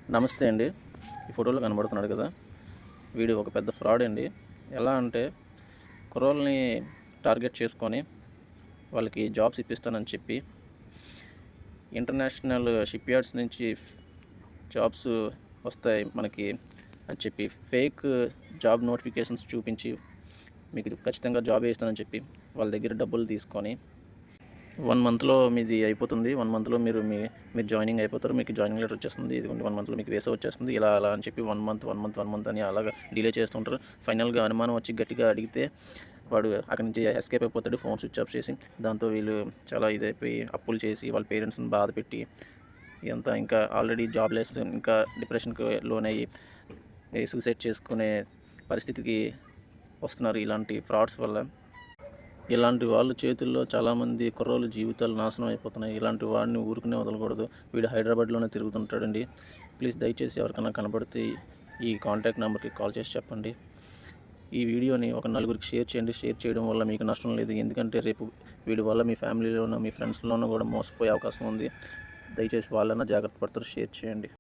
నమస్తే అండి. ఈ ఫోటోలో కనబడుతున్నాడు కదా! వీడు ఒక పెద్ద ఫ్రాడ్ అండి. ఎలా అంటే కుర్రోళ్ళని టార్గెట్ చేసుకొని వాళ్ళకి జాబ్స్ ఇప్పిస్తానని చెప్పి ఇంటర్నేషనల్ షిప్ యార్డ్స్ నుంచి జాబ్స్ వస్తాయి మనకి అని చెప్పి ఫేక్ జాబ్ నోటిఫికేషన్స్ చూపించి మీకు ఖచ్చితంగా జాబ్ ఇస్తానని చెప్పి వాళ్ళ దగ్గర డబ్బులు తీసుకొని 1 మంత్‌లో మీది అయిపోతుంది. 1 మంత్‌లో మీరు జాయినింగ్ అయిపోతారు. మీకు జాయినింగ్ లెటర్ వచ్చేస్తుంది. ఇదిగోండి 1 మంత్‌లో మీకు వీసా వచ్చేస్తుంది. ఇలా అలా అని చెప్పి 1 మంత్ అని అలాగా డిలే చేస్తుంటారు. ఫైనల్‌గా అనుమానం వచ్చి గట్టిగా అడిగితే వాడు అక్కడి నుంచి ఎస్కేప్ అయిపోతాడు. ఫోన్ స్విచ్ ఆఫ్ చేసి. దాంతో వీళ్ళు చాలా ఇదైపోయి అప్పులు చేసి వాళ్ళ పేరెంట్స్‌ని బాధపెట్టి ఇదంతా ఇంకా ఆల్రెడీ జాబ్‌లెస్ ఇంకా డిప్రెషన్‌కి లోనయ్యి సూసైడ్ చేసుకునే పరిస్థితికి వస్తున్నారు ఇలాంటి ఫ్రాడ్స్ వల్ల. ఇలాంటి వాళ్ళ చేతుల్లో చాలామంది కుర్రోళ్ళ జీవితాలు నాశనం అయిపోతున్నాయి. ఇలాంటి వాడిని ఊరికనే వదలకూడదు. వీడు హైదరాబాద్‌లోనే తిరుగుతుంటాడండి. ప్లీజ్ దయచేసి ఎవరికైనా కనపడితే ఈ కాంటాక్ట్ నెంబర్‌కి కాల్ చేసి చెప్పండి. ఈ వీడియోని ఒక నలుగురికి షేర్ చేయండి. షేర్ చేయడం వల్ల మీకు నష్టం లేదు. ఎందుకంటే రేపు వీడి వల్ల మీ ఫ్యామిలీలోనో, మీ ఫ్రెండ్స్‌లోనో కూడా మోసపోయే అవకాశం ఉంది. దయచేసి వాళ్ళన్నా జాగ్రత్త పడతారు. షేర్ చేయండి.